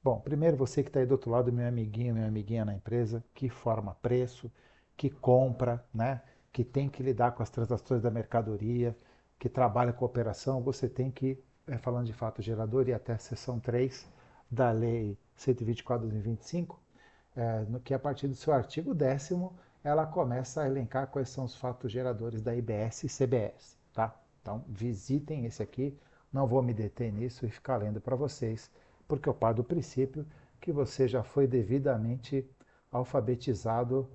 Bom, primeiro você que está aí do outro lado, meu amiguinho, minha amiguinha na empresa, que forma preço, que compra, né? Que tem que lidar com as transações da mercadoria, que trabalha com operação, você tem que, falando de fato gerador e até a seção 3 da Lei 124/2025, no que a partir do seu artigo 10º, ela começa a elencar quais são os fatos geradores da IBS e CBS, tá? Então, visitem esse aqui, não vou me deter nisso e ficar lendo para vocês, porque eu paro do princípio que você já foi devidamente alfabetizado,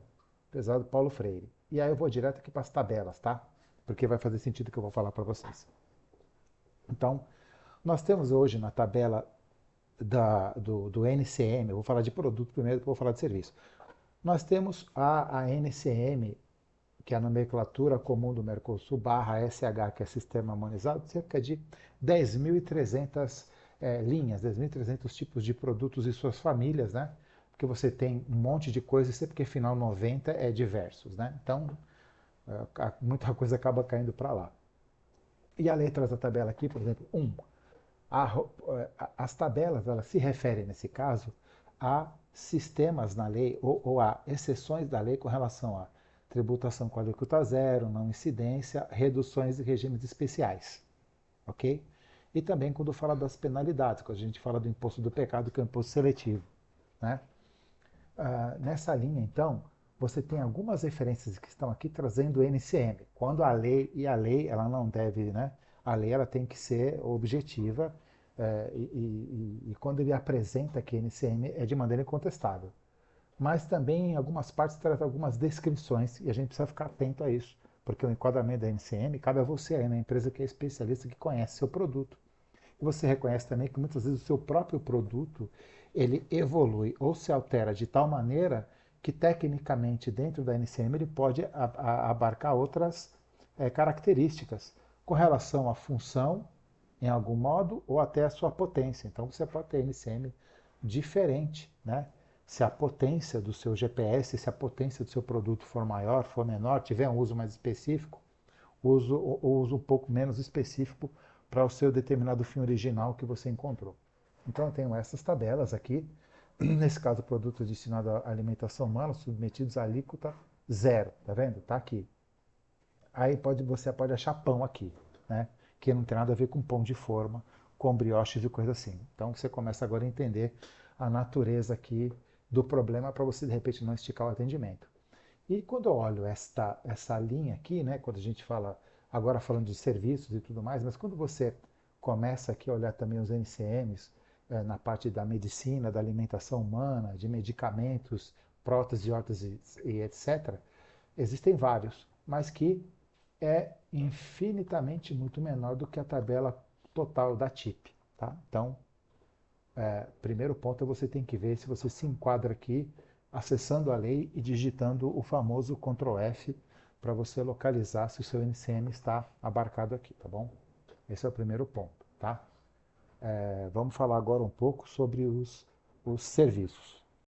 pesado Paulo Freire. E aí eu vou direto aqui para as tabelas, tá? Porque vai fazer sentido o que eu vou falar para vocês. Então, nós temos hoje na tabela do NCM, eu vou falar de produto primeiro, depois vou falar de serviço. Nós temos a NCM, que é a nomenclatura comum do Mercosul, barra SH, que é Sistema Harmonizado, cerca de 10.300 linhas, 10.300 tipos de produtos e suas famílias, né? Porque você tem um monte de coisa, sempre que final 90 é diversos, né? Então, muita coisa acaba caindo para lá. E a letra da tabela aqui, por exemplo, 1. As tabelas elas se referem, nesse caso, a sistemas na lei ou a exceções da lei com relação a tributação com alíquota zero, não incidência, reduções e regimes especiais. Ok? E também quando fala das penalidades, quando a gente fala do imposto do pecado, que é o imposto seletivo. Né? Nessa linha, então, você tem algumas referências que estão aqui trazendo o NCM. Quando a lei ela não deve, né? A lei ela tem que ser objetiva e quando ele apresenta aqui NCM é de maneira incontestável. Mas também em algumas partes traz algumas descrições e a gente precisa ficar atento a isso, porque o enquadramento da NCM cabe a você aí na empresa que é especialista, que conhece seu produto. E você reconhece também que muitas vezes o seu próprio produto ele evolui ou se altera de tal maneira que tecnicamente dentro da NCM ele pode abarcar outras características com relação à função em algum modo ou até a sua potência. Então você pode ter NCM diferente, né? Se a potência do seu GPS, se a potência do seu produto for maior, for menor, tiver um uso mais específico, uso um pouco menos específico para o seu determinado fim original que você encontrou. Então eu tenho essas tabelas aqui, nesse caso produtos destinados à alimentação humana, submetidos à alíquota zero, tá vendo? Tá aqui. Aí você pode achar pão aqui, né? Que não tem nada a ver com pão de forma, com brioches e coisa assim. Então você começa agora a entender a natureza aqui do problema para você de repente não esticar o atendimento. E quando eu olho essa linha aqui, né, quando a gente fala, agora falando de serviços e tudo mais, mas quando você começa aqui a olhar também os NCMs, na parte da medicina, da alimentação humana, de medicamentos, próteses, órteses e etc., existem vários, mas que é infinitamente muito menor do que a tabela total da TIP. Tá? Então, primeiro ponto é você tem que ver se você se enquadra aqui, acessando a lei e digitando o famoso Ctrl F para você localizar se o seu NCM está abarcado aqui, tá bom? Esse é o primeiro ponto, tá? Vamos falar agora um pouco sobre os serviços.